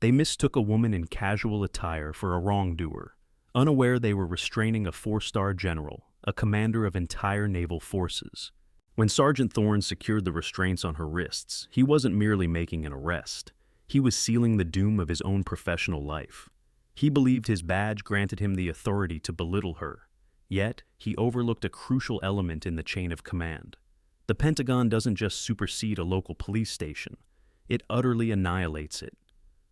They mistook a woman in casual attire for a wrongdoer, unaware they were restraining a four-star general, a commander of entire naval forces. When Sergeant Thorne secured the restraints on her wrists, he wasn't merely making an arrest. He was sealing the doom of his own professional life. He believed his badge granted him the authority to belittle her. Yet, he overlooked a crucial element in the chain of command. The Pentagon doesn't just supersede a local police station. It utterly annihilates it.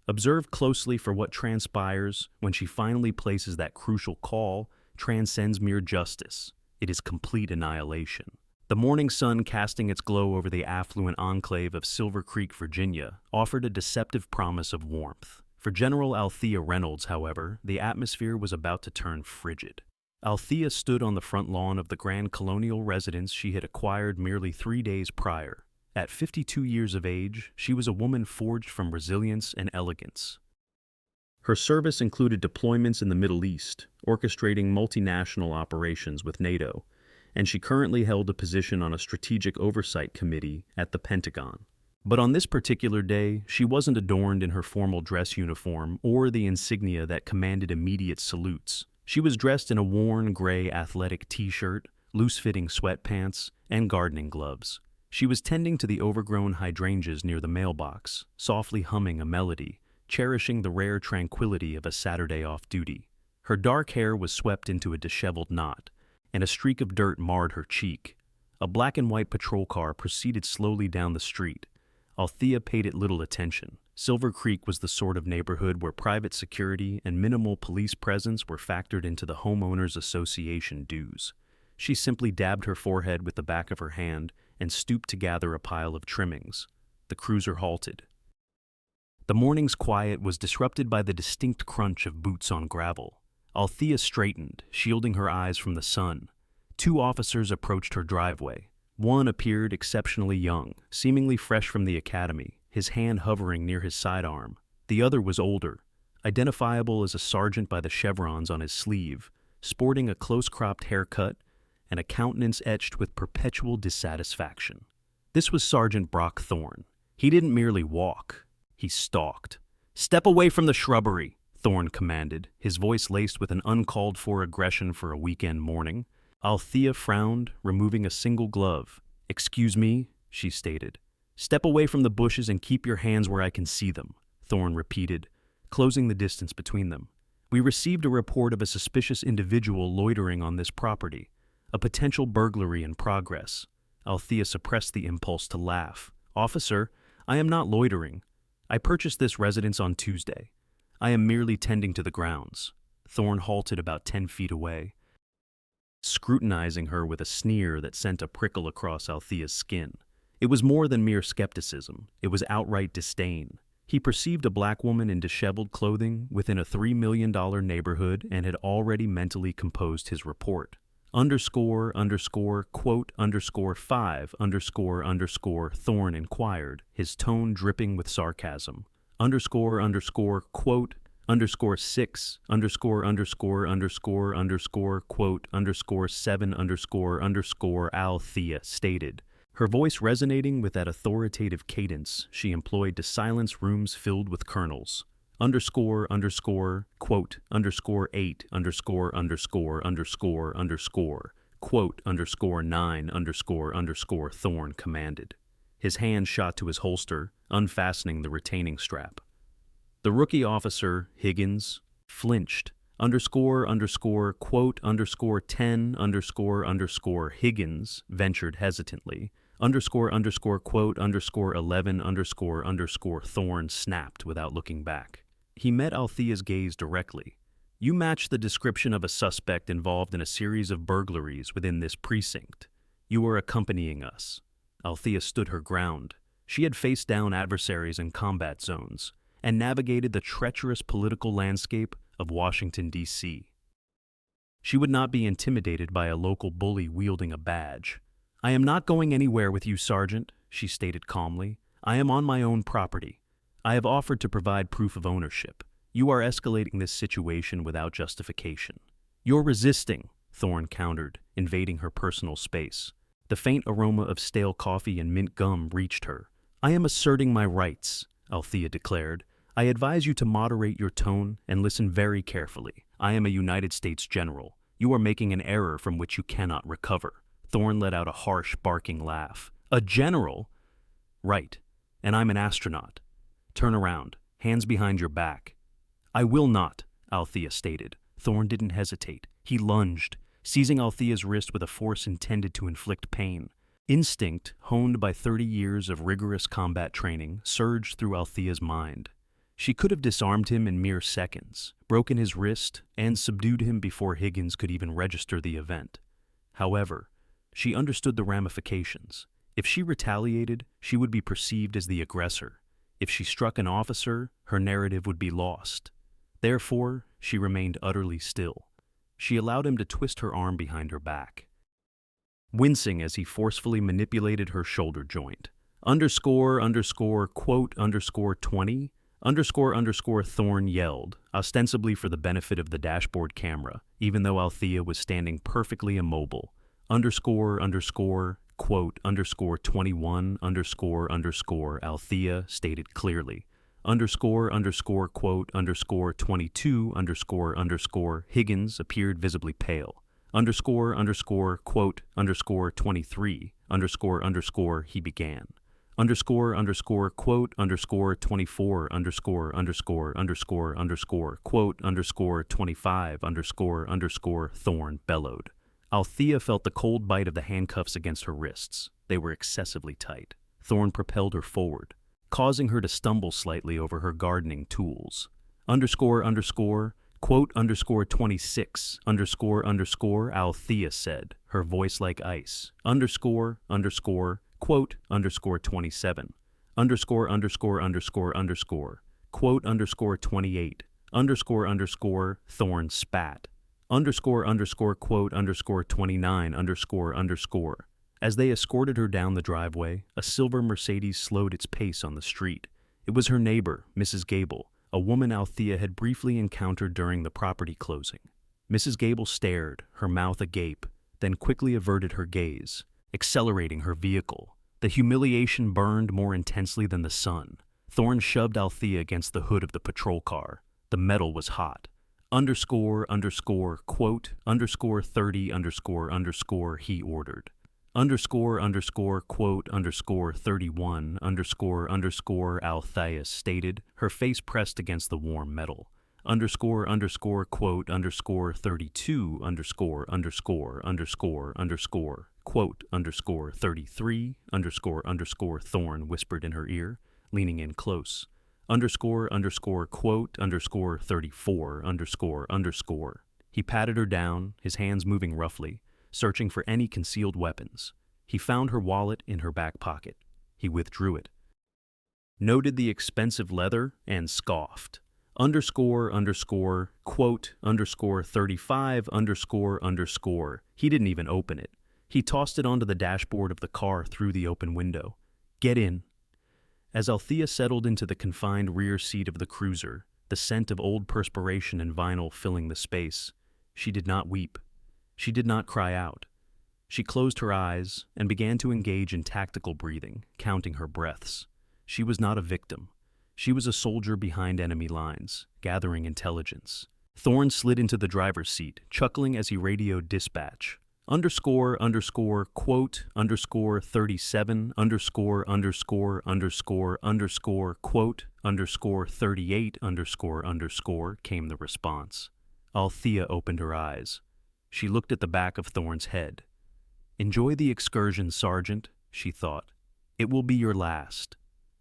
Observe closely, for what transpires when she finally places that crucial call transcends mere justice. It is complete annihilation. The morning sun, casting its glow over the affluent enclave of Silver Creek, Virginia, offered a deceptive promise of warmth. For General Althea Reynolds, however, the atmosphere was about to turn frigid. Althea stood on the front lawn of the grand colonial residence she had acquired merely 3 days prior. At 52 years of age, she was a woman forged from resilience and elegance. Her service included deployments in the Middle East, orchestrating multinational operations with NATO, and she currently held a position on a strategic oversight committee at the Pentagon. But on this particular day, she wasn't adorned in her formal dress uniform or the insignia that commanded immediate salutes. She was dressed in a worn gray athletic t-shirt, loose-fitting sweatpants, and gardening gloves. She was tending to the overgrown hydrangeas near the mailbox, softly humming a melody, cherishing the rare tranquility of a Saturday off duty. Her dark hair was swept into a disheveled knot, and a streak of dirt marred her cheek. A black and white patrol car proceeded slowly down the street. Althea paid it little attention. Silver Creek was the sort of neighborhood where private security and minimal police presence were factored into the Homeowners Association dues. She simply dabbed her forehead with the back of her hand and stooped to gather a pile of trimmings. The cruiser halted. The morning's quiet was disrupted by the distinct crunch of boots on gravel. Althea straightened, shielding her eyes from the sun. 2 officers approached her driveway. One appeared exceptionally young, seemingly fresh from the academy, his hand hovering near his sidearm. The other was older, identifiable as a sergeant by the chevrons on his sleeve, sporting a close-cropped haircut and a countenance etched with perpetual dissatisfaction. This was Sergeant Brock Thorne. He didn't merely walk, he stalked. "Step away from the shrubbery," Thorne commanded, his voice laced with an uncalled-for aggression for a weekend morning. Althea frowned, removing a single glove. "Excuse me," she stated. "Step away from the bushes and keep your hands where I can see them," Thorne repeated, closing the distance between them. "We received a report of a suspicious individual loitering on this property. A potential burglary in progress." Althea suppressed the impulse to laugh. "Officer, I am not loitering. I purchased this residence on Tuesday. I am merely tending to the grounds." Thorne halted about 10 feet away, scrutinizing her with a sneer that sent a prickle across Althea's skin. It was more than mere skepticism. It was outright disdain. He perceived a black woman in disheveled clothing within a $3 million neighborhood and had already mentally composed his report. Quote, _5, Thorne inquired, his tone dripping with sarcasm. Quote, _6, quote, _7, Althea stated, her voice resonating with that authoritative cadence she employed to silence rooms filled with colonels. Quote, _8, quote, _9, Thorne commanded. His hand shot to his holster, unfastening the retaining strap. The rookie officer, Higgins, flinched. Quote, _10, Higgins ventured hesitantly. Quote, _11, Thorne snapped without looking back. He met Althea's gaze directly. "You match the description of a suspect involved in a series of burglaries within this precinct. You are accompanying us." Althea stood her ground. She had faced down adversaries in combat zones and navigated the treacherous political landscape of Washington, D.C. She would not be intimidated by a local bully wielding a badge. "I am not going anywhere with you, Sergeant," she stated calmly. "I am on my own property. I have offered to provide proof of ownership. You are escalating this situation without justification." "You're resisting," Thorne countered, invading her personal space. The faint aroma of stale coffee and mint gum reached her. "I am asserting my rights," Althea declared. I advise you to moderate your tone and listen very carefully. I am a United States general. You are making an error from which you cannot recover." Thorne let out a harsh, barking laugh. "A general?" "Right. And I'm an astronaut. Turn around. Hands behind your back." "I will not," Althea stated. Thorne didn't hesitate. He lunged, seizing Althea's wrist with a force intended to inflict pain. Instinct, honed by 30 years of rigorous combat training, surged through Althea's mind. She could have disarmed him in mere seconds, broken his wrist, and subdued him before Higgins could even register the event. However, she understood the ramifications. If she retaliated, she would be perceived as the aggressor. If she struck an officer, her narrative would be lost. Therefore, she remained utterly still. She allowed him to twist her arm behind her back, wincing as he forcefully manipulated her shoulder joint. Quote, 20, Thorne yelled, ostensibly for the benefit of the dashboard camera, even though Althea was standing perfectly immobile. Quote, 21, Althea stated clearly. Quote, 22, Higgins appeared visibly pale. Quote, 23, he began. Quote, 24, quote, 25, Thorne bellowed. Althea felt the cold bite of the handcuffs against her wrists. They were excessively tight. Thorne propelled her forward, causing her to stumble slightly over her gardening tools. Quote, 26, Althea said, her voice like ice. Quote, 27, quote, 28, Thorne spat. Quote, 29, As they escorted her down the driveway, a silver Mercedes slowed its pace on the street. It was her neighbor, Mrs. Gable, a woman Althea had briefly encountered during the property closing. Mrs. Gable stared, her mouth agape, then quickly averted her gaze, accelerating her vehicle. The humiliation burned more intensely than the sun. Thorne shoved Althea against the hood of the patrol car. The metal was hot. Quote, 30, he ordered. Quote, 31, Althea stated, her face pressed against the warm metal. Quote, 32, quote, 33, Thorne whispered in her ear, leaning in close. Quote, 34, He patted her down, his hands moving roughly, searching for any concealed weapons. He found her wallet in her back pocket. He withdrew it, noted the expensive leather, and scoffed. Quote, 35, He didn't even open it. He tossed it onto the dashboard of the car through the open window. "Get in." As Althea settled into the confined rear seat of the cruiser, the scent of old perspiration and vinyl filling the space, she did not weep. She did not cry out. She closed her eyes and began to engage in tactical breathing, counting her breaths. She was not a victim. She was a soldier behind enemy lines, gathering intelligence. Thorne slid into the driver's seat, chuckling as he radioed dispatch. Quote, 37, quote, 38, came the response. Althea opened her eyes. She looked at the back of Thorne's head. "Enjoy the excursion, Sergeant," she thought. "It will be your last."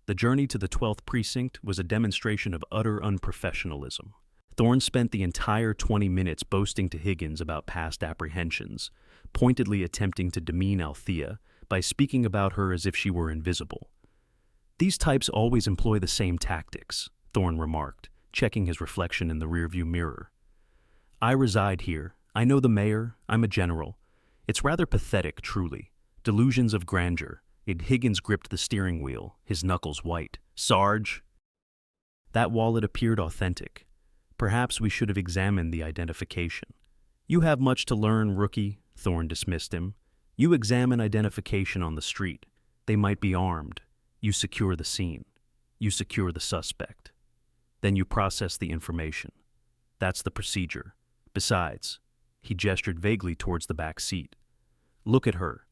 The journey to the 12th Precinct was a demonstration of utter unprofessionalism. Thorne spent the entire 20 minutes boasting to Higgins about past apprehensions, pointedly attempting to demean Althea by speaking about her as if she were invisible. "These types always employ the same tactics," Thorne remarked, checking his reflection in the rearview mirror. "I reside here. I know the mayor. I'm a general. It's rather pathetic, truly. Delusions of grandeur." Higgins gripped the steering wheel, his knuckles white. "Sarge!" That wallet appeared authentic. Perhaps we should have examined the identification. "You have much to learn, rookie," Thorne dismissed him. "You examine identification on the street. They might be armed. You secure the scene. You secure the suspect." Then you process the information. That's the procedure. Besides, he gestured vaguely towards the back seat. Look at her.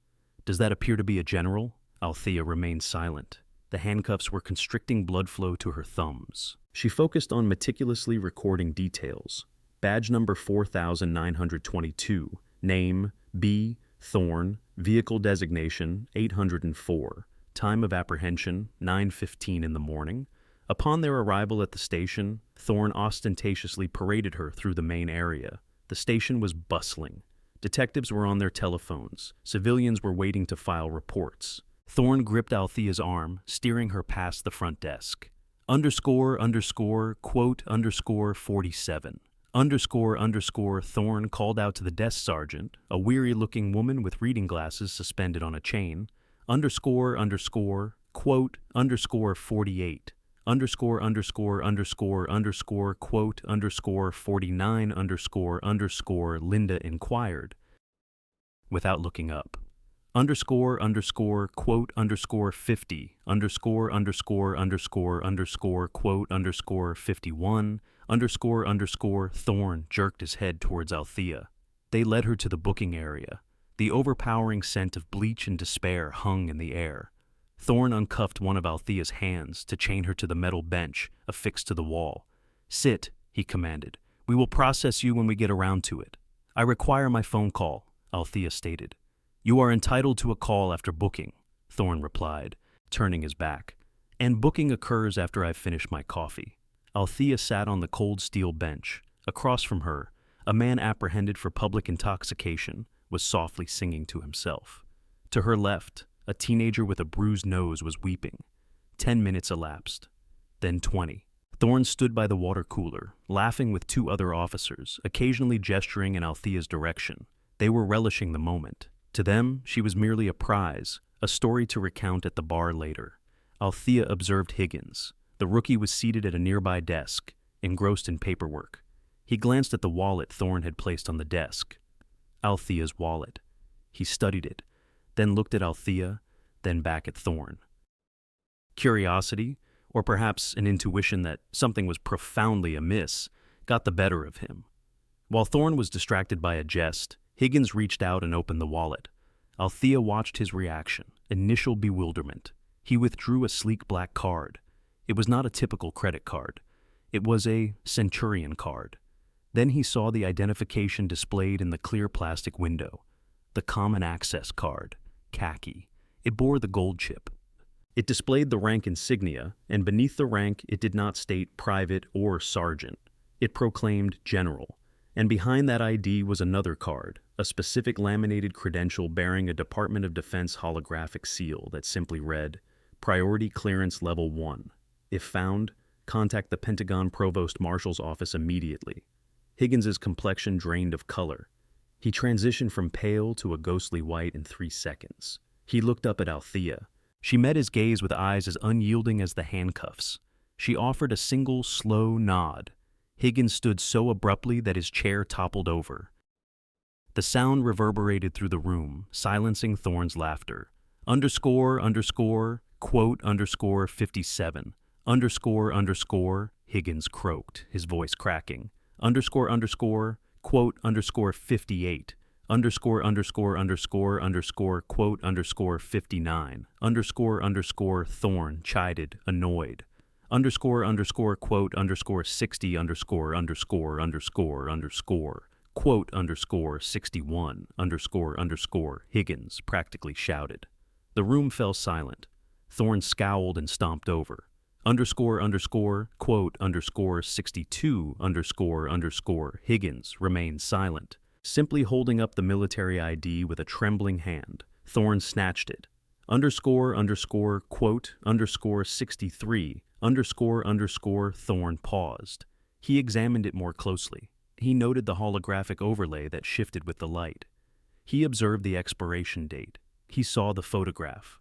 Does that appear to be a general? Althea remained silent. The handcuffs were constricting blood flow to her thumbs. She focused on meticulously recording details. Badge number 4922. Name, B. Thorne. Vehicle designation, 804. Time of apprehension, 9:15 in the morning. Upon their arrival at the station, Thorne ostentatiously paraded her through the main area. The station was bustling. Detectives were on their telephones. Civilians were waiting to file reports. Thorne gripped Althea's arm, steering her past the front desk. Quote 47. Thorne called out to the desk sergeant, a weary-looking woman with reading glasses suspended on a chain. Quote 48. Quote 49 Linda inquired, without looking up. Quote 50 quote 51 Thorne jerked his head towards Althea. They led her to the booking area. The overpowering scent of bleach and despair hung in the air. Thorne uncuffed one of Althea's hands to chain her to the metal bench affixed to the wall. Sit, he commanded. We will process you when we get around to it. I require my phone call, Althea stated. You are entitled to a call after booking, Thorne replied, turning his back. And booking occurs after I've finished my coffee. Althea sat on the cold steel bench. Across from her, a man apprehended for public intoxication was softly singing to himself. To her left, a teenager with a bruised nose was weeping. 10 minutes elapsed. Then 20. Thorne stood by the water cooler, laughing with two other officers, occasionally gesturing in Althea's direction. They were relishing the moment. To them, she was merely a prize, a story to recount at the bar later. Althea observed Higgins. The rookie was seated at a nearby desk, engrossed in paperwork. He glanced at the wallet Thorne had placed on the desk. Althea's wallet. He studied it, then looked at Althea, then back at Thorne. Curiosity, or perhaps an intuition that something was profoundly amiss, got the better of him. While Thorne was distracted by a jest, Higgins reached out and opened the wallet. Althea watched his reaction, initial bewilderment. He withdrew a sleek black card. It was not a typical credit card. It was a Centurion card. Then he saw the identification displayed in the clear plastic window. The common access card, khaki. It bore the gold chip. It displayed the rank insignia, and beneath the rank it did not state private or sergeant. It proclaimed general. And behind that ID was another card, a specific laminated credential bearing a Department of Defense holographic seal that simply read, Priority Clearance Level 1. If found, contact the Pentagon Provost Marshal's office immediately. Higgins's complexion drained of color. He transitioned from pale to a ghostly white in 3 seconds. He looked up at Althea. She met his gaze with eyes as unyielding as the handcuffs. She offered a single, slow nod. Higgins stood so abruptly that his chair toppled over. The sound reverberated through the room, silencing Thorne's laughter. Quote 57. Higgins croaked, his voice cracking. Quote 58. Quote 59. Thorne chided, annoyed. Quote 60 quote 61 Higgins practically shouted. The room fell silent. Thorne scowled and stomped over. Quote 62 Higgins remained silent, simply holding up the military ID with a trembling hand. Thorne snatched it. Quote 63 Thorne paused. He examined it more closely. He noted the holographic overlay that shifted with the light. He observed the expiration date. He saw the photograph.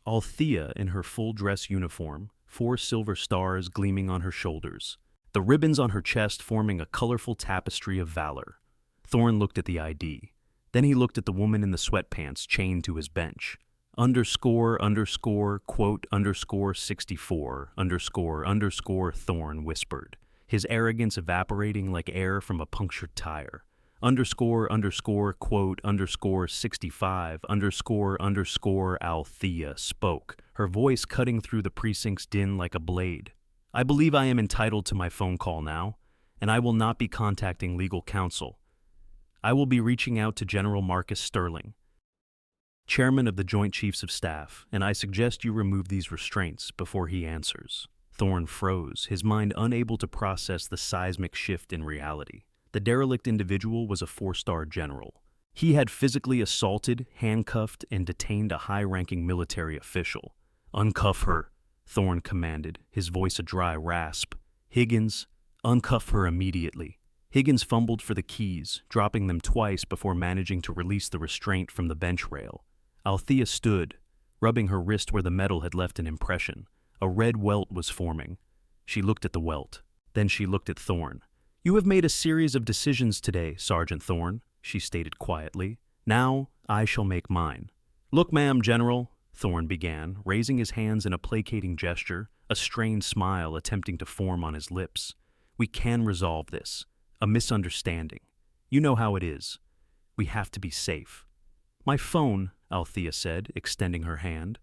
Althea in her full dress uniform, 4 silver stars gleaming on her shoulders, the ribbons on her chest forming a colorful tapestry of valor. Thorne looked at the ID. Then he looked at the woman in the sweatpants chained to his bench. quote underscore 64 underscore Thorne whispered, his arrogance evaporating like air from a punctured tire. Quote underscore 65 underscore Althea spoke, her voice cutting through the precinct's din like a blade. I believe I am entitled to my phone call now, and I will not be contacting legal counsel. I will be reaching out to General Marcus Sterling, Chairman of the Joint Chiefs of Staff, and I suggest you remove these restraints before he answers. Thorne froze, his mind unable to process the seismic shift in reality. The derelict individual was a four-star general. He had physically assaulted, handcuffed, and detained a high-ranking military official. Uncuff her, Thorne commanded, his voice a dry rasp. Higgins, uncuff her immediately. Higgins fumbled for the keys, dropping them twice before managing to release the restraint from the bench rail. Althea stood, rubbing her wrist where the metal had left an impression. A red welt was forming. She looked at the welt. Then she looked at Thorne. You have made a series of decisions today, Sergeant Thorne, she stated quietly. Now I shall make mine. Look, ma'am, General, Thorne began, raising his hands in a placating gesture, a strained smile attempting to form on his lips. We can resolve this. A misunderstanding. You know how it is. We have to be safe. My phone, Althea said, extending her hand.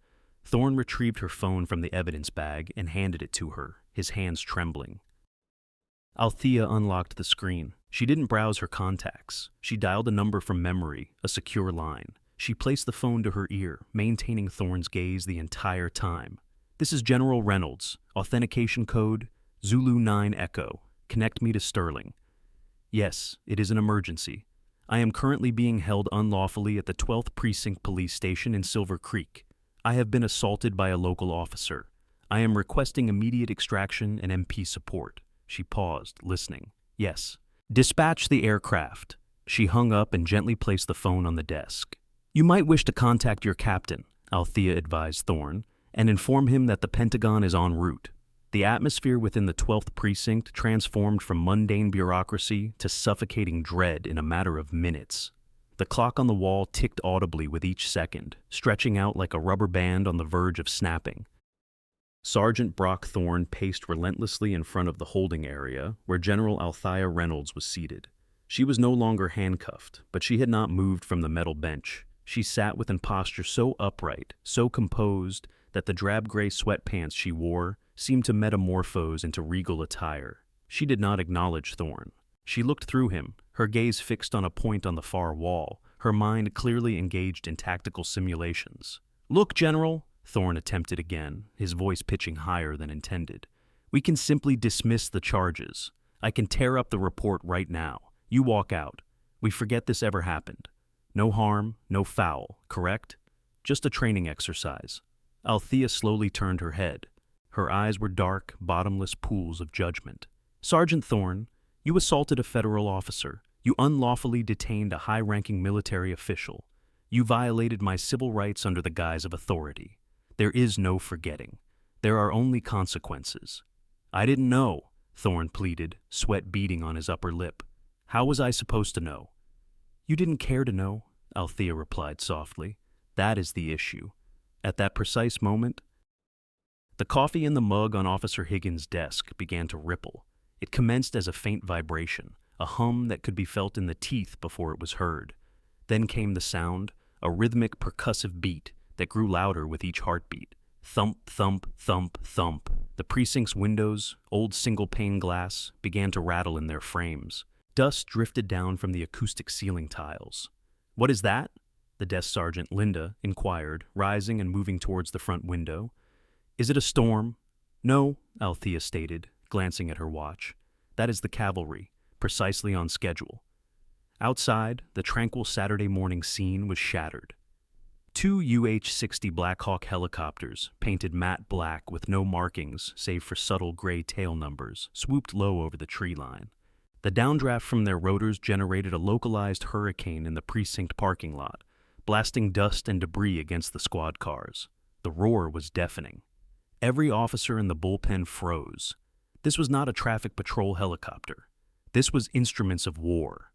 Thorne retrieved her phone from the evidence bag and handed it to her, his hands trembling. Althea unlocked the screen. She didn't browse her contacts. She dialed a number from memory, a secure line. She placed the phone to her ear, maintaining Thorne's gaze the entire time. This is General Reynolds. Authentication code, Zulu 9 Echo. Connect me to Sterling. Yes, it is an emergency. I am currently being held unlawfully at the 12th Precinct Police Station in Silver Creek. I have been assaulted by a local officer. I am requesting immediate extraction and MP support. She paused, listening. Yes. Dispatch the aircraft. She hung up and gently placed the phone on the desk. You might wish to contact your captain, Althea advised Thorne, and inform him that the Pentagon is en route. The atmosphere within the 12th Precinct transformed from mundane bureaucracy to suffocating dread in a matter of minutes. The clock on the wall ticked audibly with each second, stretching out like a rubber band on the verge of snapping. Sergeant Brock Thorne paced relentlessly in front of the holding area where General Althea Reynolds was seated. She was no longer handcuffed, but she had not moved from the metal bench. She sat with a posture so upright, so composed, that the drab-gray sweatpants she wore seemed to metamorphose into regal attire. She did not acknowledge Thorne. She looked through him, her gaze fixed on a point on the far wall, her mind clearly engaged in tactical simulations. Look, General, Thorne attempted again, his voice pitching higher than intended. We can simply dismiss the charges. I can tear up the report right now. You walk out. We forget this ever happened. No harm, no foul, correct? Just a training exercise. Althea slowly turned her head. Her eyes were dark, bottomless pools of judgment. Sergeant Thorne, you assaulted a federal officer. You unlawfully detained a high-ranking military official. You violated my civil rights under the guise of authority. There is no forgetting. There are only consequences. I didn't know, Thorne pleaded, sweat beading on his upper lip. How was I supposed to know? You didn't care to know, Althea replied softly. That is the issue. At that precise moment, the coffee in the mug on Officer Higgins' desk began to ripple. It commenced as a faint vibration, a hum that could be felt in the teeth before it was heard. Then came the sound, a rhythmic percussive beat that grew louder with each heartbeat. Thump, thump, thump, thump. The precinct's windows, old single-pane glass, began to rattle in their frames. Dust drifted down from the acoustic ceiling tiles. What is that? The desk sergeant, Linda, inquired, rising and moving towards the front window. Is it a storm? No, Althea stated, glancing at her watch. That is the cavalry, precisely on schedule. Outside, the tranquil Saturday morning scene was shattered. Two UH-60 Black Hawk helicopters, painted matte black with no markings save for subtle gray tail numbers, swooped low over the tree line. The downdraft from their rotors generated a localized hurricane in the precinct parking lot, blasting dust and debris against the squad cars. The roar was deafening. Every officer in the bullpen froze. This was not a traffic patrol helicopter. This was instruments of war.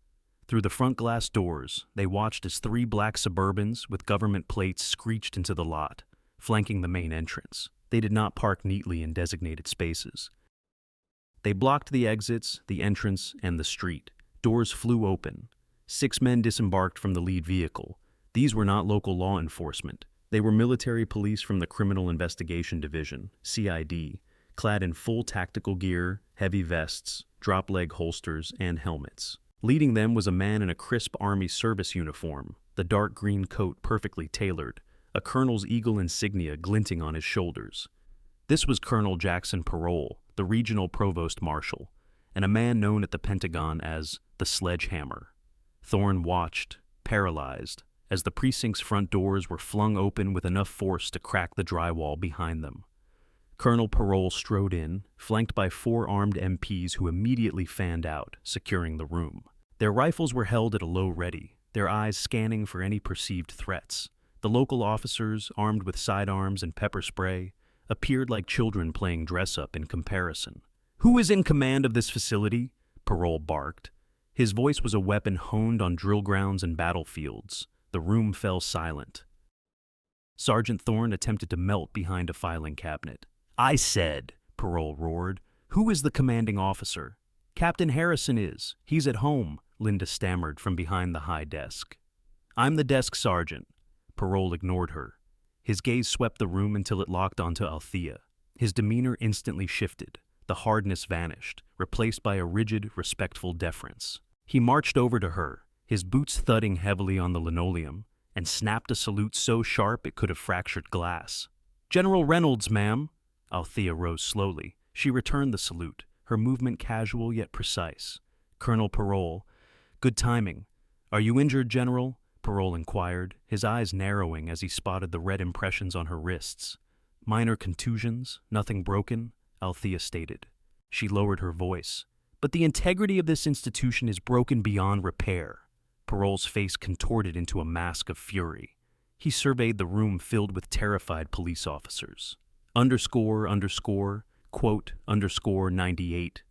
Through the front glass doors, they watched as 3 black Suburbans with government plates screeched into the lot, flanking the main entrance. They did not park neatly in designated spaces. They blocked the exits, the entrance, and the street. Doors flew open. 6 men disembarked from the lead vehicle. These were not local law enforcement. They were military police from the Criminal Investigation Division, CID, clad in full tactical gear, heavy vests, drop-leg holsters, and helmets. Leading them was a man in a crisp Army service uniform, the dark green coat perfectly tailored, a colonel's eagle insignia glinting on his shoulders. This was Colonel Jackson Parole, the regional provost marshal, and a man known at the Pentagon as the Sledgehammer. Thorne watched, paralyzed, as the precinct's front doors were flung open with enough force to crack the drywall behind them. Colonel Parole strode in, flanked by 4 armed MPs who immediately fanned out, securing the room. Their rifles were held at a low ready, their eyes scanning for any perceived threats. The local officers, armed with sidearms and pepper spray, appeared like children playing dress-up in comparison. "Who is in command of this facility?" Parole barked. His voice was a weapon honed on drill grounds and battlefields. The room fell silent. Sergeant Thorne attempted to melt behind a filing cabinet. "I said," Parole roared, "who is the commanding officer?" "Captain Harrison is. He's at home," Linda stammered from behind the high desk. "I'm the desk sergeant." Parole ignored her. His gaze swept the room until it locked onto Althea. His demeanor instantly shifted. The hardness vanished, replaced by a rigid, respectful deference. He marched over to her, his boots thudding heavily on the linoleum, and snapped a salute so sharp it could have fractured glass. "General Reynolds, ma'am." Althea rose slowly. She returned the salute, her movement casual yet precise. "Colonel Parole." "Good timing. Are you injured, General?" Parole inquired, his eyes narrowing as he spotted the red impressions on her wrists. "Minor contusions, nothing broken," Althea stated. She lowered her voice. "But the integrity of this institution is broken beyond repair." Parole's face contorted into a mask of fury. He surveyed the room filled with terrified police officers. Quote, _98,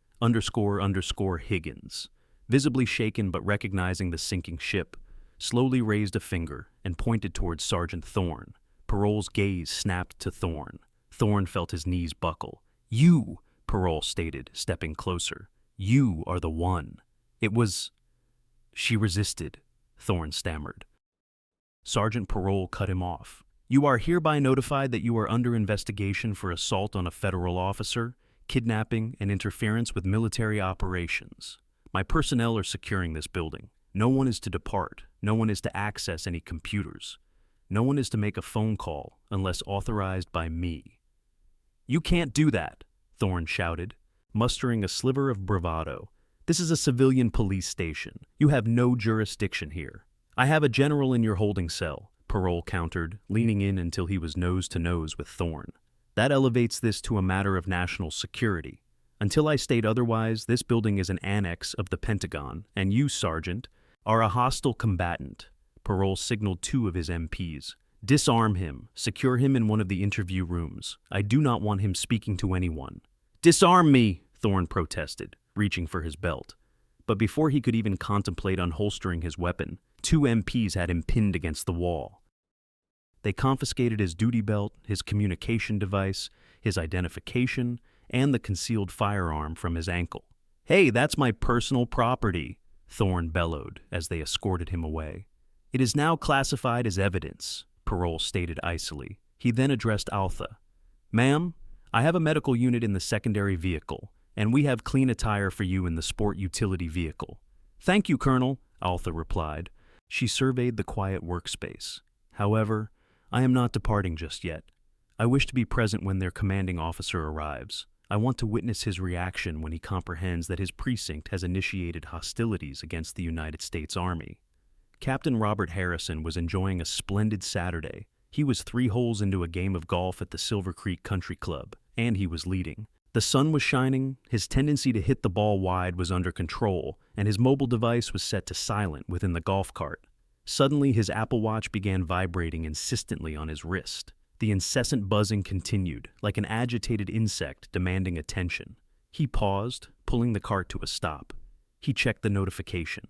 Higgins, visibly shaken but recognizing the sinking ship, slowly raised a finger and pointed towards Sergeant Thorne. Parole's gaze snapped to Thorne. Thorne felt his knees buckle. "You," Parole stated, stepping closer. "You are the one." "It was—" "She resisted," Thorne stammered. Sergeant Parole cut him off. "You are hereby notified that you are under investigation for assault on a federal officer, kidnapping, and interference with military operations. My personnel are securing this building. No one is to depart. No one is to access any computers. No one is to make a phone call unless authorized by me." "You can't do that," Thorne shouted, mustering a sliver of bravado. "This is a civilian police station. You have no jurisdiction here." "I have a general in your holding cell," Parole countered, leaning in until he was nose to nose with Thorne. "That elevates this to a matter of national security. Until I state otherwise, this building is an annex of the Pentagon, and you, Sergeant, are a hostile combatant." Parole signaled 2 of his MPs. "Disarm him. Secure him in one of the interview rooms. I do not want him speaking to anyone." "Disarm me," Thorne protested, reaching for his belt. But before he could even contemplate unholstering his weapon, 2 MPs had him pinned against the wall. They confiscated his duty belt, his communication device, his identification, and the concealed firearm from his ankle. "Hey, that's my personal property," Thorne bellowed as they escorted him away. "It is now classified as evidence," Parole stated icily. He then addressed Altha. "Ma'am, I have a medical unit in the secondary vehicle, and we have clean attire for you in the sport utility vehicle." "Thank you, Colonel," Altha replied. She surveyed the quiet workspace. "However, I am not departing just yet. I wish to be present when their commanding officer arrives. I want to witness his reaction when he comprehends that his precinct has initiated hostilities against the United States Army." Captain Robert Harrison was enjoying a splendid Saturday. He was 3 holes into a game of golf at the Silver Creek Country Club, and he was leading. The sun was shining, his tendency to hit the ball wide was under control, and his mobile device was set to silent within the golf cart. Suddenly, his Apple Watch began vibrating insistently on his wrist. The incessant buzzing continued, like an agitated insect demanding attention. He paused, pulling the cart to a stop. He checked the notification.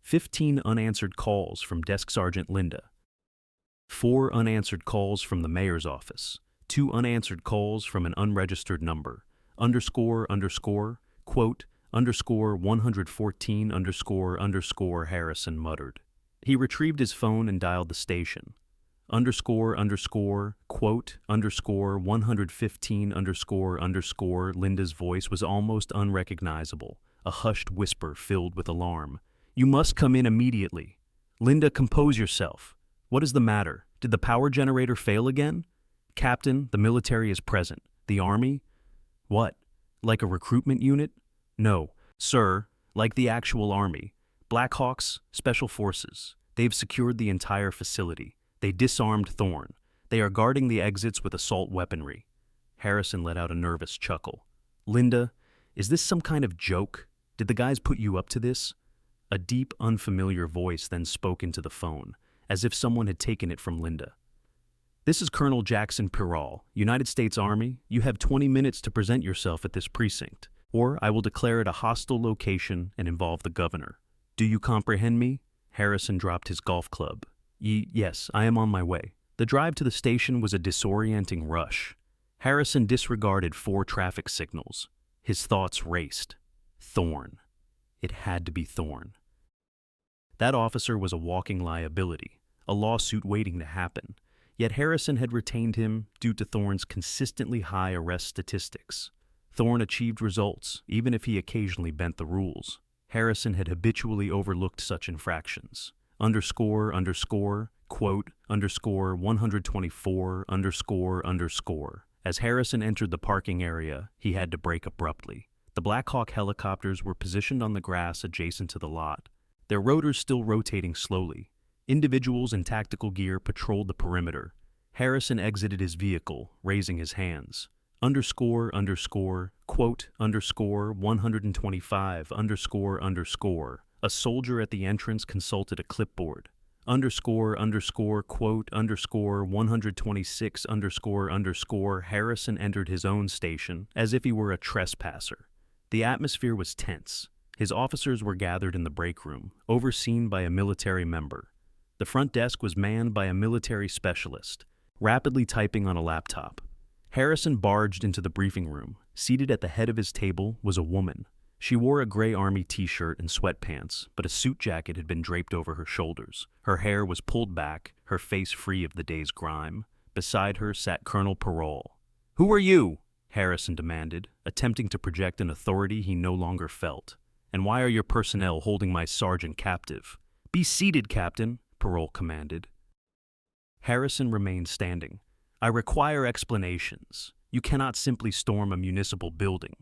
15 unanswered calls from Desk Sergeant Linda. 4 unanswered calls from the mayor's office. 2 unanswered calls from an unregistered number. Quote, _114 _ Harrison muttered. He retrieved his phone and dialed the station. Quote, _115 _ Linda's voice was almost unrecognizable, a hushed whisper filled with alarm. You must come in immediately. Linda, compose yourself. What is the matter? Did the power generator fail again? Captain, the military is present. The army? What? Like a recruitment unit? No, sir, like the actual army. Blackhawks, special forces. They've secured the entire facility. They disarmed Thorne. They are guarding the exits with assault weaponry. Harrison let out a nervous chuckle. Linda, is this some kind of joke? Did the guys put you up to this? A deep, unfamiliar voice then spoke into the phone, as if someone had taken it from Linda. This is Colonel Jackson Pirral, United States Army. You have 20 minutes to present yourself at this precinct, or I will declare it a hostile location and involve the governor. Do you comprehend me? Harrison dropped his golf club. Yes, I am on my way. The drive to the station was a disorienting rush. Harrison disregarded 4 traffic signals. His thoughts raced. Thorne. It had to be Thorne. That officer was a walking liability, a lawsuit waiting to happen. Yet Harrison had retained him due to Thorne's consistently high arrest statistics. Thorne achieved results, even if he occasionally bent the rules. Harrison had habitually overlooked such infractions. Quote, _124 _ As Harrison entered the parking area, he had to brake abruptly. The Black Hawk helicopters were positioned on the grass adjacent to the lot, their rotors still rotating slowly. Individuals in tactical gear patrolled the perimeter. Harrison exited his vehicle, raising his hands. Quote, _125 _ A soldier at the entrance consulted a clipboard. Quote, _126 _ Harrison entered his own station as if he were a trespasser. The atmosphere was tense. His officers were gathered in the break room, overseen by a military member. The front desk was manned by a military specialist, rapidly typing on a laptop. Harrison barged into the briefing room. Seated at the head of his table was a woman. She wore a gray army t-shirt and sweatpants, but a suit jacket had been draped over her shoulders. Her hair was pulled back, her face free of the day's grime. Beside her sat Colonel Pirral. "Who are you?" Harrison demanded, attempting to project an authority he no longer felt. "And why are your personnel holding my sergeant captive?" "Be seated, Captain," Pirral commanded. Harrison remained standing. "I require explanations. You cannot simply storm a municipal building."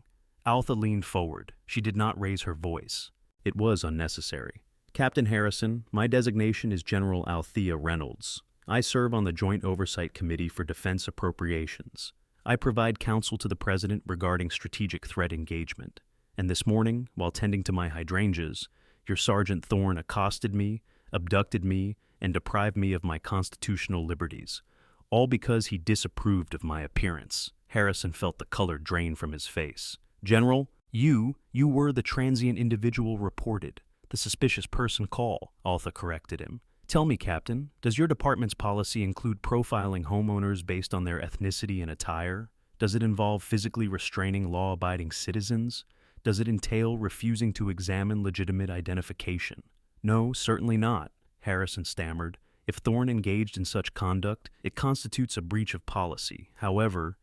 Altha leaned forward. She did not raise her voice. It was unnecessary. "Captain Harrison, my designation is General Althea Reynolds. I serve on the Joint Oversight Committee for Defense Appropriations. I provide counsel to the President regarding strategic threat engagement. And this morning, while tending to my hydrangeas, your Sergeant Thorne accosted me, abducted me, and deprived me of my constitutional liberties, all because he disapproved of my appearance." Harrison felt the color drain from his face. "General, you were the transient individual reported, the suspicious person call," Altha corrected him. "Tell me, Captain, does your department's policy include profiling homeowners based on their ethnicity and attire? Does it involve physically restraining law-abiding citizens? Does it entail refusing to examine legitimate identification?" "No, certainly not," Harrison stammered. "If Thorne engaged in such conduct, it constitutes a breach of policy. However,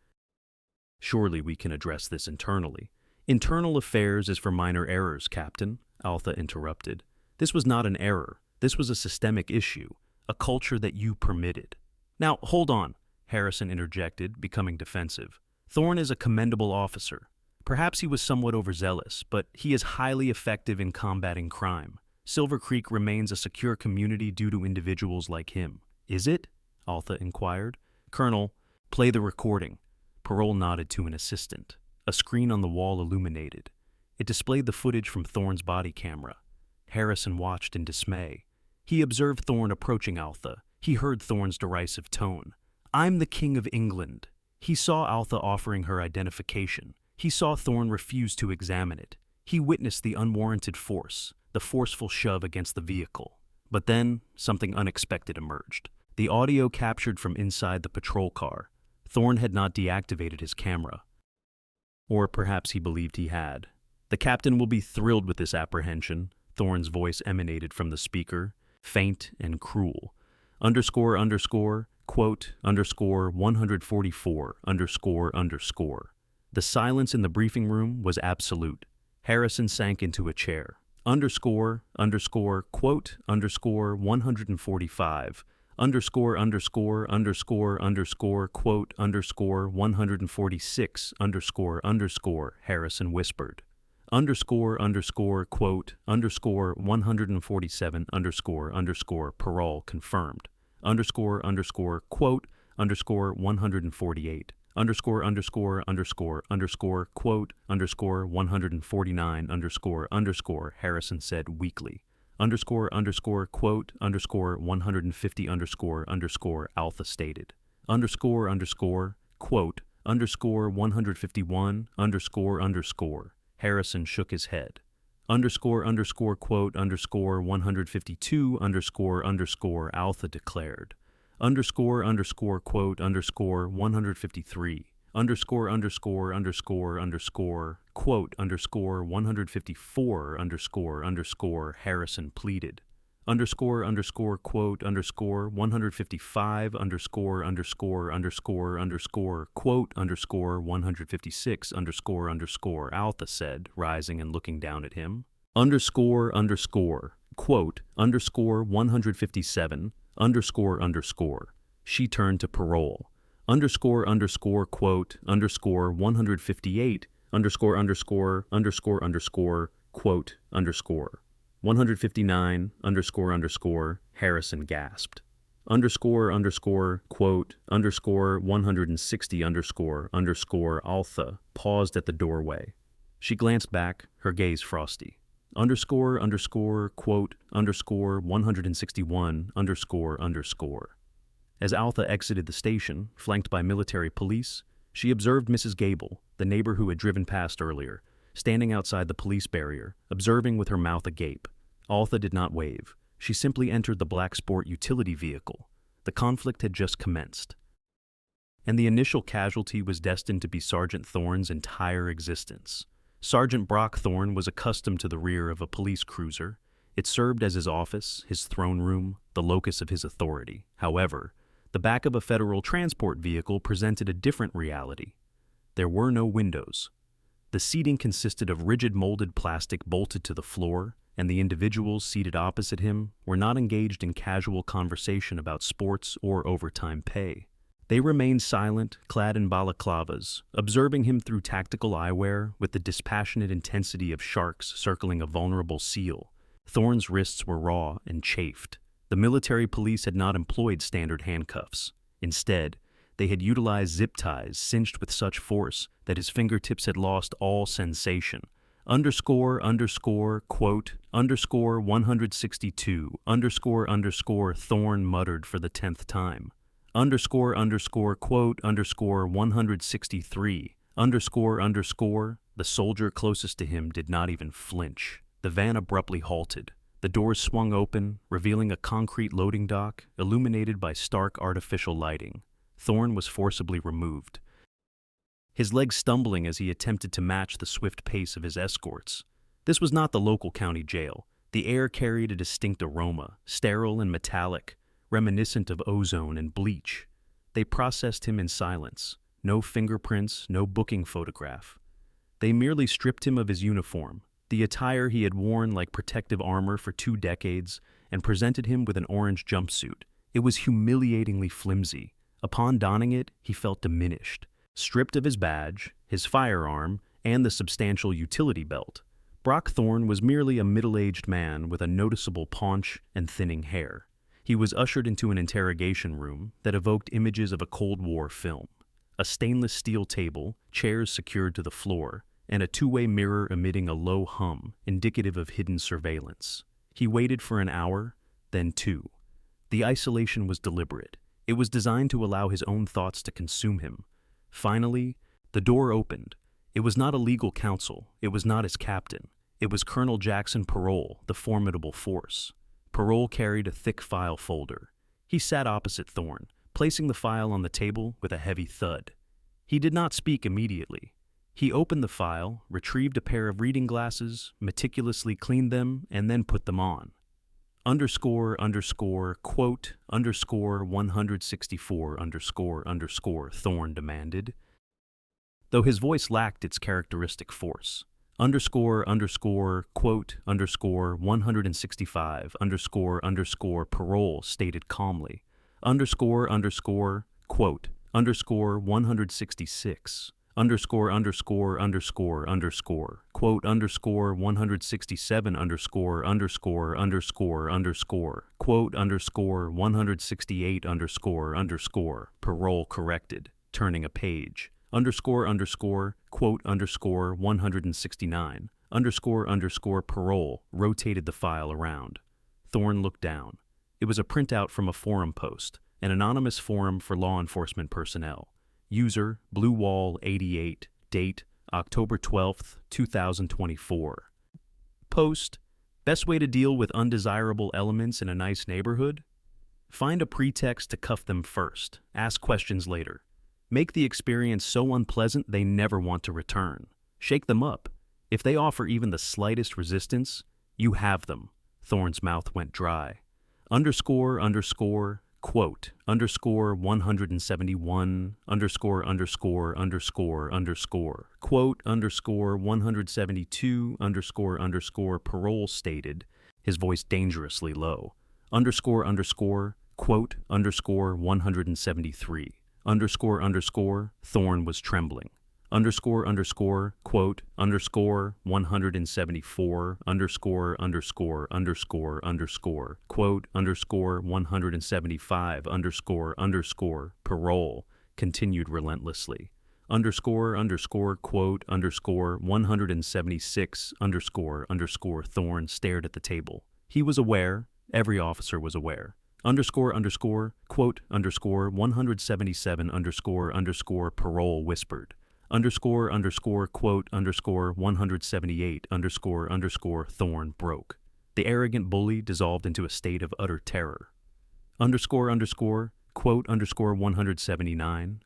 surely we can address this internally." "Internal affairs is for minor errors, Captain," Altha interrupted. "This was not an error. This was a systemic issue, a culture that you permitted." "Now, hold on," Harrison interjected, becoming defensive. "Thorne is a commendable officer. Perhaps he was somewhat overzealous, but he is highly effective in combating crime. Silver Creek remains a secure community due to individuals like him." "Is it?" Altha inquired. "Colonel, play the recording." Pirral nodded to an assistant. A screen on the wall illuminated. It displayed the footage from Thorne's body camera. Harrison watched in dismay. He observed Thorne approaching Altha. He heard Thorne's derisive tone. "I'm the King of England." He saw Altha offering her identification. He saw Thorne refuse to examine it. He witnessed the unwarranted force, the forceful shove against the vehicle. But then, something unexpected emerged. The audio captured from inside the patrol car. Thorne had not deactivated his camera. Or perhaps he believed he had. "The captain will be thrilled with this apprehension," Thorne's voice emanated from the speaker, faint and cruel. Quote, 144, The silence in the briefing room was absolute. Harrison sank into a chair. Quote, 145, quote, 146, Harrison whispered. Quote, 147, parole confirmed. Quote, 148, quote, 149, Harrison said weakly. Quote, 150, Alpha stated. Quote, 151, Harrison shook his head. Quote, 152, Alpha declared. Quote, 153, quote, 154, Harrison pleaded. Quote, 155, quote, 156, Alpha said, rising and looking down at him. Quote, 157, She turned to parole. Quote, 158, quote, 159, Harrison gasped. Quote, 160, Alpha paused at the doorway. She glanced back, her gaze frosty. Quote, 161, As Alpha exited the station, flanked by military police, she observed Mrs. Gable, the neighbor who had driven past earlier, standing outside the police barrier, observing with her mouth agape. Alpha did not wave. She simply entered the black sport utility vehicle. The conflict had just commenced. And the initial casualty was destined to be Sergeant Thorne's entire existence. Sergeant Brock Thorne was accustomed to the rear of a police cruiser. It served as his office, his throne room, the locus of his authority. However, the back of a federal transport vehicle presented a different reality. There were no windows. The seating consisted of rigid molded plastic bolted to the floor, and the individuals seated opposite him were not engaged in casual conversation about sports or overtime pay. They remained silent, clad in balaclavas, observing him through tactical eyewear with the dispassionate intensity of sharks circling a vulnerable seal. Thorne's wrists were raw and chafed. The military police had not employed standard handcuffs. Instead, they had utilized zip ties cinched with such force that his fingertips had lost all sensation. Quote, 162, Thorne muttered for the 10th time. Quote, 163, the soldier closest to him did not even flinch. The van abruptly halted. The doors swung open, revealing a concrete loading dock illuminated by stark artificial lighting. Thorne was forcibly removed, his legs stumbling as he attempted to match the swift pace of his escorts. This was not the local county jail. The air carried a distinct aroma, sterile and metallic, reminiscent of ozone and bleach. They processed him in silence. No fingerprints, no booking photograph. They merely stripped him of his uniform, the attire he had worn like protective armor for 2 decades, and presented him with an orange jumpsuit. It was humiliatingly flimsy. Upon donning it, he felt diminished, stripped of his badge, his firearm, and the substantial utility belt. Brock Thorne was merely a middle-aged man with a noticeable paunch and thinning hair. He was ushered into an interrogation room that evoked images of a Cold War film. A stainless steel table, chairs secured to the floor, and a 2-way mirror emitting a low hum, indicative of hidden surveillance. He waited for an hour, then 2. The isolation was deliberate. It was designed to allow his own thoughts to consume him. Finally, the door opened. It was not a legal counsel. It was not his captain. It was Colonel Jackson Parole, the formidable force. Parole carried a thick file folder. He sat opposite Thorne, placing the file on the table with a heavy thud. He did not speak immediately. He opened the file, retrieved a pair of reading glasses, meticulously cleaned them, and then put them on. Quote, 164, Thorne demanded, though his voice lacked its characteristic force. Quote, 165, Parole stated calmly. Quote, 166, quote, 167, quote, 168, Parole corrected, turning a page. Quote, 169, Parole rotated the file around. Thorne looked down. It was a printout from a forum post, an anonymous forum for law enforcement personnel. User, Blue Wall 88, date, October 12th, 2024. Post, best way to deal with undesirable elements in a nice neighborhood? Find a pretext to cuff them first, ask questions later. Make the experience so unpleasant they never want to return. Shake them up. If they offer even the slightest resistance, you have them. Thorne's mouth went dry. Quote, 171, quote, 172, Parole stated, his voice dangerously low. Quote, 173. Thorne was trembling. Quote, 174, quote, 175, Parole continued relentlessly. Quote, 176, Thorne stared at the table. He was aware, every officer was aware. Quote, 177, Parole whispered. Quote, 178, Thorne broke. The arrogant bully dissolved into a state of utter terror. Quote, 179,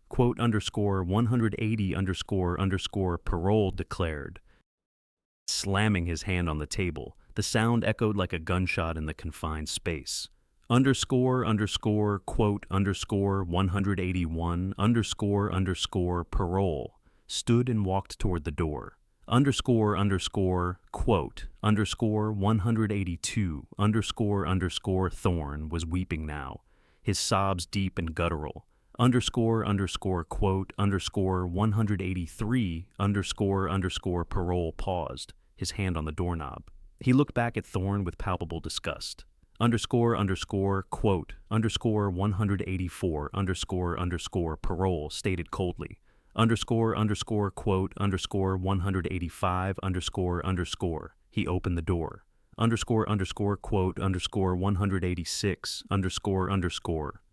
quote, 180, Parole declared. Slamming his hand on the table, the sound echoed like a gunshot in the confined space. Quote, 181, Parole stood and walked toward the door. Quote, 182, Thorne was weeping now, his sobs deep and guttural. Quote, 183, Parole paused, his hand on the doorknob. He looked back at Thorne with palpable disgust. Quote, 184, Parole stated coldly. Quote, 185, he opened the door. Quote, 186,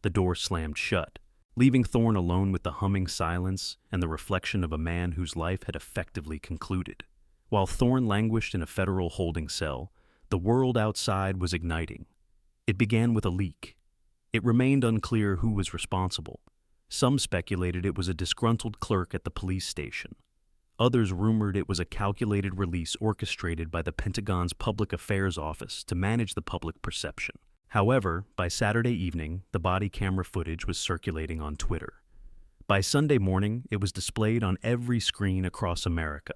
the door slammed shut, leaving Thorne alone with the humming silence and the reflection of a man whose life had effectively concluded. While Thorne languished in a federal holding cell, the world outside was igniting. It began with a leak. It remained unclear who was responsible. Some speculated it was a disgruntled clerk at the police station. Others rumored it was a calculated release orchestrated by the Pentagon's Public Affairs Office to manage the public perception. However, by Saturday evening, the body camera footage was circulating on Twitter. By Sunday morning, it was displayed on every screen across America.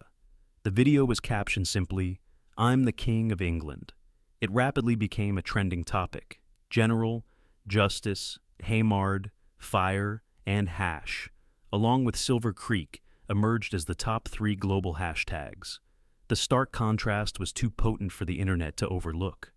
The video was captioned simply, "I'm the King of England." It rapidly became a trending topic. General, Justice, Haymard, Fire, and Hash, along with Silver Creek, emerged as the top 3 global hashtags. The stark contrast was too potent for the internet to overlook.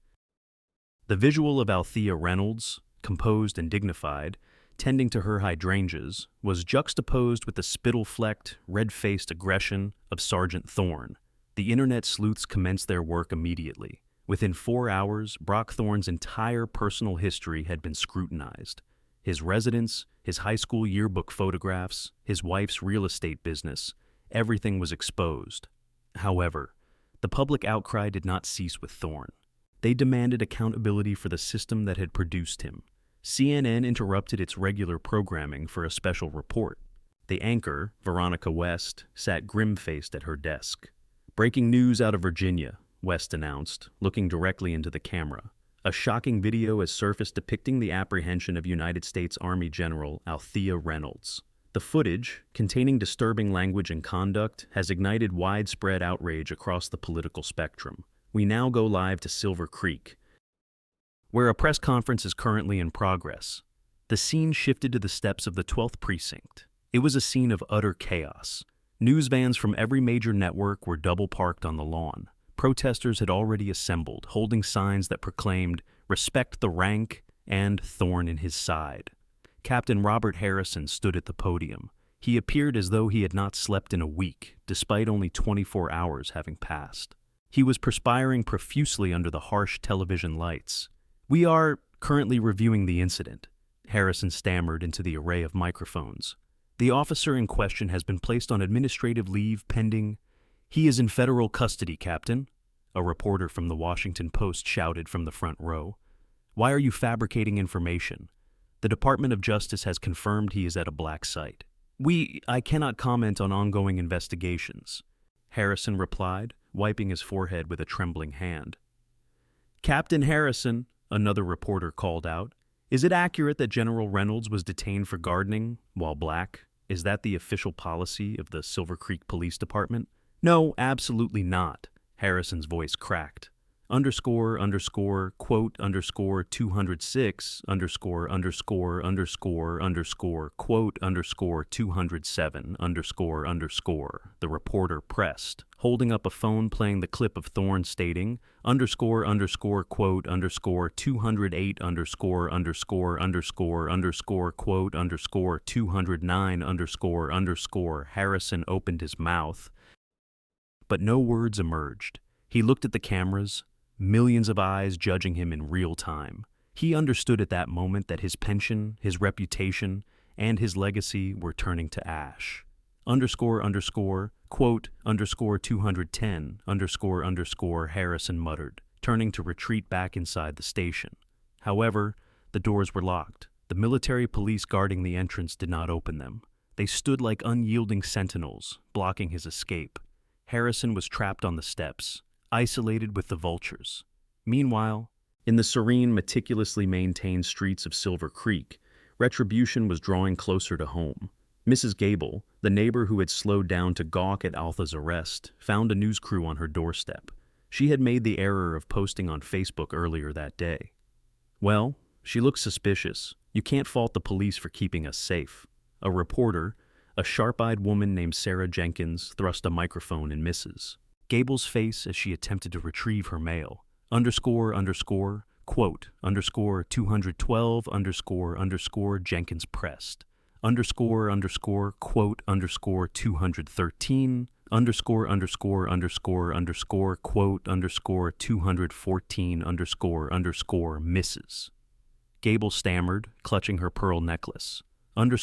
The visual of Althea Reynolds, composed and dignified, tending to her hydrangeas, was juxtaposed with the spittle-flecked, red-faced aggression of Sergeant Thorne. The internet sleuths commenced their work immediately. Within 4 hours, Brock Thorne's entire personal history had been scrutinized. His residence, his high school yearbook photographs, his wife's real estate business, Everything was exposed. However, the public outcry did not cease with Thorne. They demanded accountability for the system that had produced him. CNN interrupted its regular programming for a special report. The anchor, Veronica West, sat grim-faced at her desk. "Breaking news out of Virginia," West announced, looking directly into the camera. A shocking video has surfaced depicting the apprehension of United States Army General Althea Reynolds. The footage, containing disturbing language and conduct, has ignited widespread outrage across the political spectrum. We now go live to Silver Creek, where a press conference is currently in progress. The scene shifted to the steps of the 12th Precinct. It was a scene of utter chaos. News vans from every major network were double parked on the lawn. Protesters had already assembled, holding signs that proclaimed, "Respect the rank," and "Thorne in his side." Captain Robert Harrison stood at the podium. He appeared as though he had not slept in a week, despite only 24 hours having passed. He was perspiring profusely under the harsh television lights. "We are currently reviewing the incident," Harrison stammered into the array of microphones. "The officer in question has been placed on administrative leave pending—" "He is in federal custody, Captain," a reporter from the Washington Post shouted from the front row. "Why are you fabricating information? The Department of Justice has confirmed he is at a black site." I cannot comment on ongoing investigations," Harrison replied, wiping his forehead with a trembling hand. "Captain Harrison," another reporter called out, "is it accurate that General Reynolds was detained for gardening while black? Is that the official policy of the Silver Creek Police Department?" "No, absolutely not," Harrison's voice cracked. "Quote, 206, quote, 207, the reporter pressed, holding up a phone playing the clip of Thorne stating, quote, 208, quote, 209, Harrison opened his mouth, but no words emerged. He looked at the cameras, millions of eyes judging him in real time. He understood at that moment that his pension, his reputation, and his legacy were turning to ash. Quote, 210, Harrison muttered, turning to retreat back inside the station. However, the doors were locked. The military police guarding the entrance did not open them. They stood like unyielding sentinels, blocking his escape. Harrison was trapped on the steps, isolated with the vultures. Meanwhile, in the serene, meticulously maintained streets of Silver Creek, retribution was drawing closer to home. Mrs. Gable, the neighbor who had slowed down to gawk at Althea's arrest, found a news crew on her doorstep. She had made the error of posting on Facebook earlier that day. "Well, she looks suspicious. You can't fault the police for keeping us safe." A reporter, a sharp-eyed woman named Sarah Jenkins, thrust a microphone in Mrs. Gable's face as she attempted to retrieve her mail. Quote, 212, Jenkins pressed. Quote, 213, quote, 214, Mrs. Gable stammered, clutching her pearl necklace. Quote,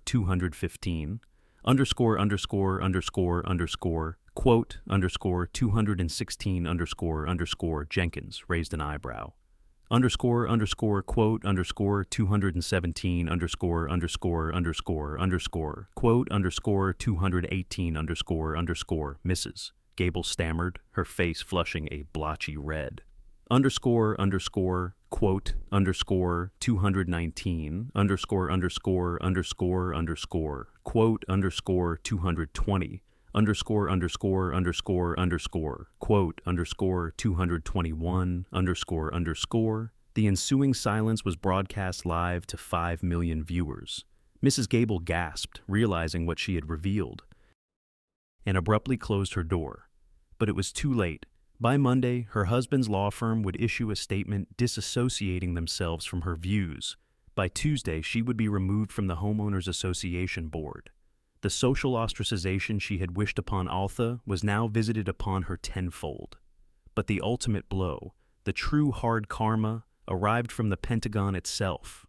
215, quote, 216, Jenkins raised an eyebrow. Quote, 217, quote, 218, Mrs. Gable stammered, her face flushing a blotchy red. Quote, 219, quote, 220, quote, 221, The ensuing silence was broadcast live to 5 million viewers. Mrs. Gable gasped, realizing what she had revealed, and abruptly closed her door. But it was too late. By Monday, her husband's law firm would issue a statement disassociating themselves from her views. By Tuesday, she would be removed from the Homeowners Association board. The social ostracization she had wished upon Althea was now visited upon her tenfold. But the ultimate blow, the true hard karma, arrived from the Pentagon itself.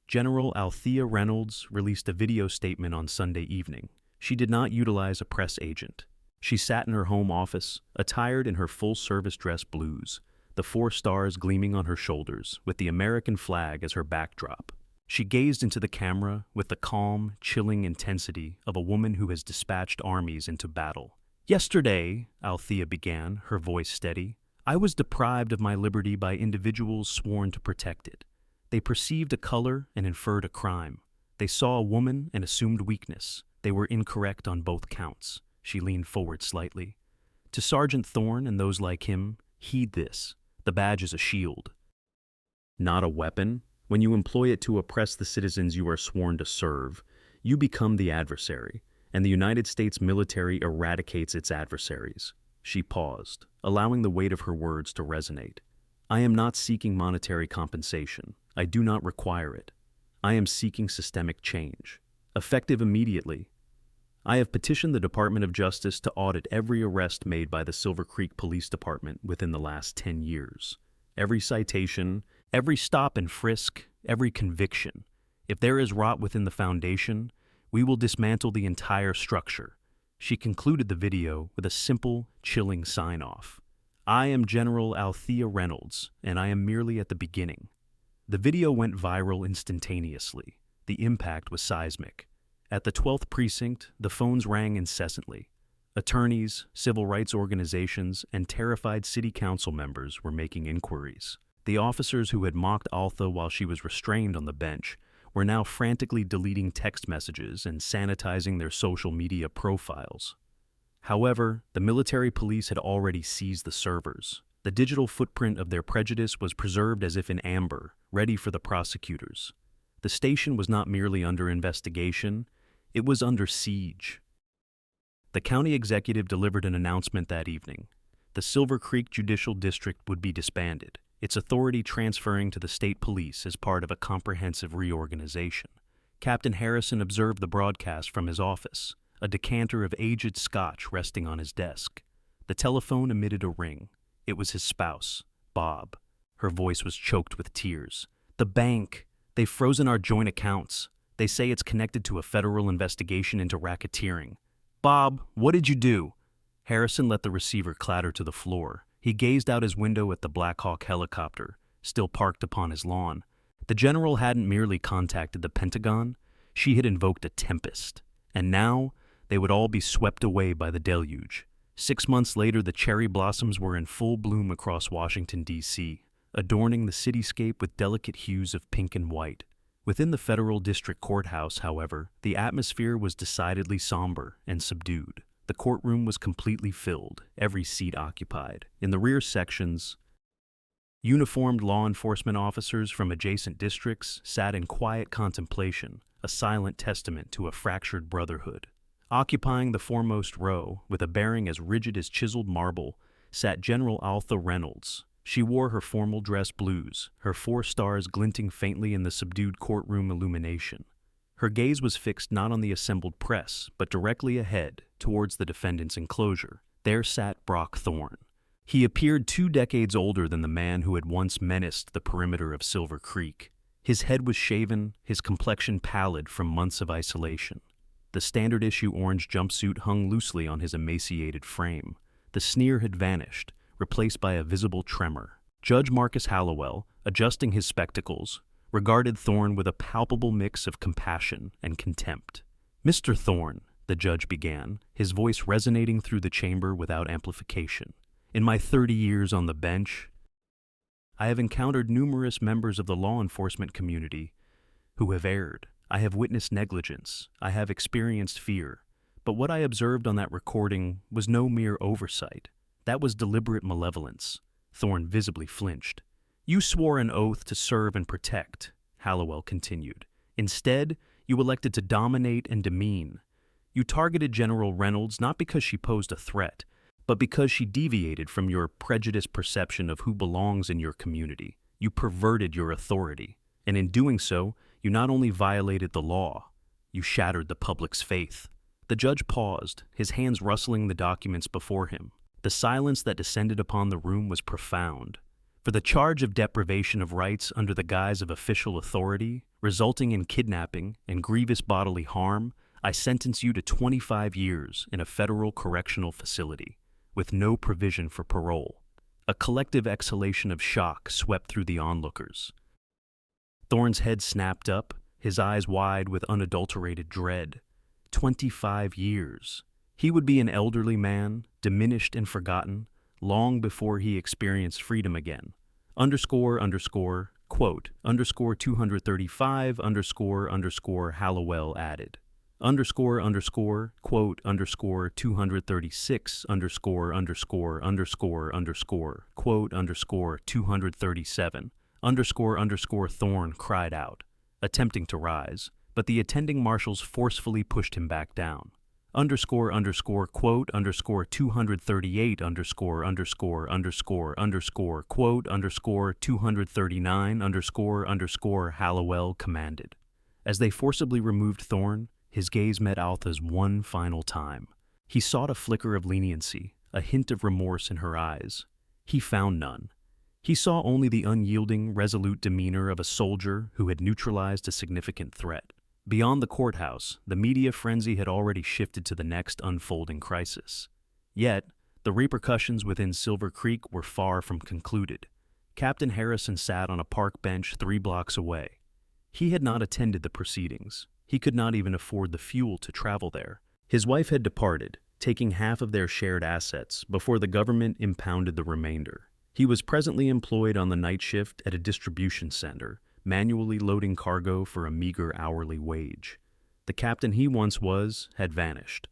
General Althea Reynolds released a video statement on Sunday evening. She did not utilize a press agent. She sat in her home office, attired in her full-service dress blues, the 4 stars gleaming on her shoulders, with the American flag as her backdrop. She gazed into the camera with the calm, chilling intensity of a woman who has dispatched armies into battle. "Yesterday," Althea began, her voice steady, "I was deprived of my liberty by individuals sworn to protect it. They perceived a color and inferred a crime. They saw a woman and assumed weakness. They were incorrect on both counts." She leaned forward slightly. "To Sergeant Thorne and those like him, heed this. The badge is a shield, not a weapon. When you employ it to oppress the citizens you are sworn to serve, you become the adversary, and the United States military eradicates its adversaries." She paused, allowing the weight of her words to resonate. "I am not seeking monetary compensation. I do not require it. I am seeking systemic change, effective immediately. I have petitioned the Department of Justice to audit every arrest made by the Silver Creek Police Department within the last 10 years. Every citation, every stop and frisk, every conviction. If there is rot within the foundation, we will dismantle the entire structure." She concluded the video with a simple, chilling sign-off. "I am General Althea Reynolds, and I am merely at the beginning." The video went viral instantaneously. The impact was seismic. At the 12th precinct, the phones rang incessantly. Attorneys, civil rights organizations, and terrified city council members were making inquiries. The officers who had mocked Althea while she was restrained on the bench were now frantically deleting text messages and sanitizing their social media profiles. However, the military police had already seized the servers. The digital footprint of their prejudice was preserved as if in amber, ready for the prosecutors. The station was not merely under investigation, it was under siege. The county executive delivered an announcement that evening. The Silver Creek Judicial District would be disbanded, its authority transferring to the state police as part of a comprehensive reorganization. Captain Harrison observed the broadcast from his office, a decanter of aged scotch resting on his desk. The telephone emitted a ring. It was his spouse, Bob. Her voice was choked with tears. "The bank! They've frozen our joint accounts. They say it's connected to a federal investigation into racketeering." "Bob, what did you do?" Harrison let the receiver clatter to the floor. He gazed out his window at the Black Hawk helicopter, still parked upon his lawn. The general hadn't merely contacted the Pentagon, she had invoked a tempest. And now, they would all be swept away by the deluge. 6 months later, the cherry blossoms were in full bloom across Washington, D.C., adorning the cityscape with delicate hues of pink and white. Within the federal district courthouse, however, the atmosphere was decidedly somber and subdued. The courtroom was completely filled, every seat occupied. In the rear sections, uniformed law enforcement officers from adjacent districts sat in quiet contemplation, a silent testament to a fractured brotherhood. Occupying the foremost row, with a bearing as rigid as chiseled marble, sat General Althea Reynolds. She wore her formal dress blues, her 4 stars glinting faintly in the subdued courtroom illumination. Her gaze was fixed not on the assembled press, but directly ahead, towards the defendant's enclosure. There sat Brock Thorne. He appeared 2 decades older than the man who had once menaced the perimeter of Silver Creek. His head was shaven, his complexion pallid from months of isolation. The standard-issue orange jumpsuit hung loosely on his emaciated frame. The sneer had vanished, replaced by a visible tremor. Judge Marcus Hallowell, adjusting his spectacles, regarded Thorne with a palpable mix of compassion and contempt. "Mr. Thorne," the judge began, his voice resonating through the chamber without amplification, "in my 30 years on the bench, I have encountered numerous members of the law enforcement community who have erred. I have witnessed negligence. I have experienced fear. But what I observed on that recording was no mere oversight. That was deliberate malevolence." Thorne visibly flinched. "You swore an oath to serve and protect," Hallowell continued. "Instead, you elected to dominate and demean. You targeted General Reynolds not because she posed a threat, but because she deviated from your prejudiced perception of who belongs in your community. You perverted your authority. And in doing so, you not only violated the law, you shattered the public's faith." The judge paused, his hands rustling the documents before him. The silence that descended upon the room was profound. For the charge of deprivation of rights under the guise of official authority, resulting in kidnapping and grievous bodily harm, I sentence you to 25 years in a federal correctional facility, with no provision for parole. A collective exhalation of shock swept through the onlookers. Thorne's head snapped up, his eyes wide with unadulterated dread. 25 years. He would be an elderly man, diminished and forgotten, long before he experienced freedom again. Quote, 235, Hallowell added. Quote, 236, quote, 237, Thorne cried out, attempting to rise, but the attending marshals forcefully pushed him back down. Quote, 238, quote, 239, Hallowell commanded. As they forcibly removed Thorne, his gaze met Altha's one final time. He sought a flicker of leniency, a hint of remorse in her eyes. He found none. He saw only the unyielding, resolute demeanor of a soldier who had neutralized a significant threat. Beyond the courthouse, the media frenzy had already shifted to the next unfolding crisis. Yet, the repercussions within Silver Creek were far from concluded. Captain Harrison sat on a park bench 3 blocks away. He had not attended the proceedings. He could not even afford the fuel to travel there. His wife had departed, taking half of their shared assets before the government impounded the remainder. He was presently employed on the night shift at a distribution center, manually loading cargo for a meager hourly wage. The captain he once was had vanished.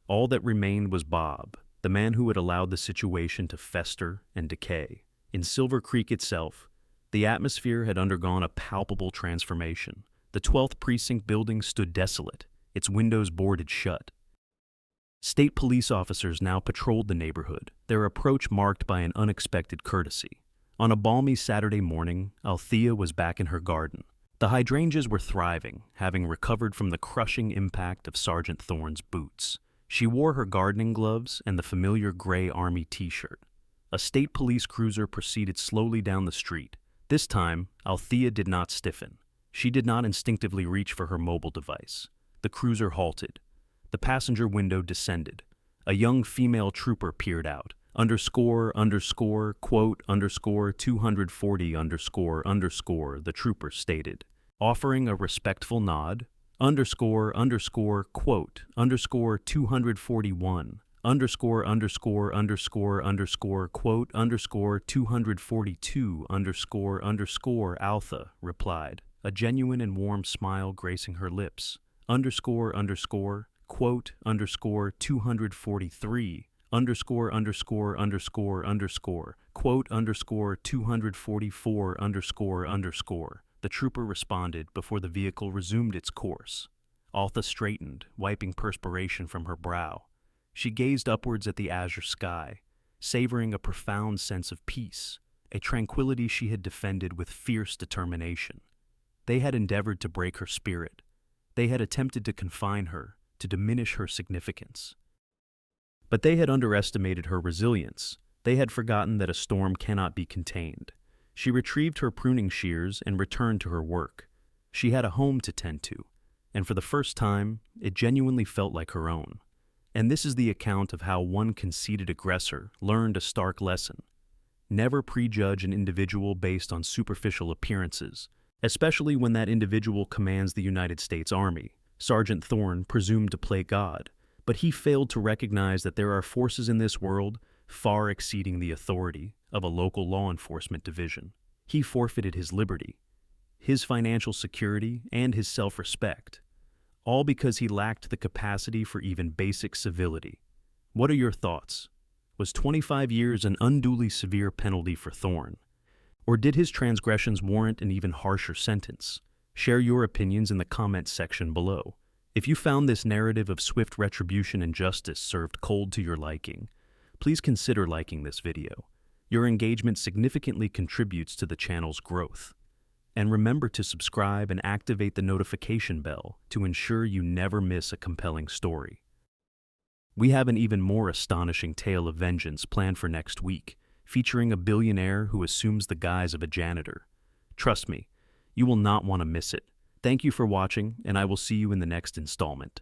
All that remained was Bob, the man who had allowed the situation to fester and decay. In Silver Creek itself, the atmosphere had undergone a palpable transformation. The 12th Precinct building stood desolate, its windows boarded shut. State police officers now patrolled the neighborhood, their approach marked by an unexpected courtesy. On a balmy Saturday morning, Althea was back in her garden. The hydrangeas were thriving, having recovered from the crushing impact of Sergeant Thorne's boots. She wore her gardening gloves and the familiar gray army t-shirt. A state police cruiser proceeded slowly down the street. This time, Althea did not stiffen. She did not instinctively reach for her mobile device. The cruiser halted. The passenger window descended. A young female trooper peered out. Quote, 240, the trooper stated, offering a respectful nod. Quote, 241, quote, 242, Altha replied, a genuine and warm smile gracing her lips. Quote, 243, quote, 244, the trooper responded before the vehicle resumed its course. Altha straightened, wiping perspiration from her brow. She gazed upwards at the azure sky, savoring a profound sense of peace, a tranquility she had defended with fierce determination. They had endeavored to break her spirit. They had attempted to confine her, to diminish her significance. But they had underestimated her resilience. They had forgotten that a storm cannot be contained. She retrieved her pruning shears and returned to her work. She had a home to tend to, and for the first time, it genuinely felt like her own. And this is the account of how one conceited aggressor learned a stark lesson. Never prejudge an individual based on superficial appearances, especially when that individual commands the United States Army. Sergeant Thorne presumed to play God, but he failed to recognize that there are forces in this world far exceeding the authority of a local law enforcement division. He forfeited his liberty, his financial security, and his self-respect, all because he lacked the capacity for even basic civility. What are your thoughts? Was 25 years an unduly severe penalty for Thorne? Or did his transgressions warrant an even harsher sentence? Share your opinions in the comments section below. If you found this narrative of swift retribution and justice served cold to your liking, please consider liking this video. Your engagement significantly contributes to the channel's growth. And remember to subscribe and activate the notification bell to ensure you never miss a compelling story. We have an even more astonishing tale of vengeance planned for next week, featuring a billionaire who assumes the guise of a janitor. Trust me, you will not want to miss it. Thank you for watching, and I will see you in the next installment.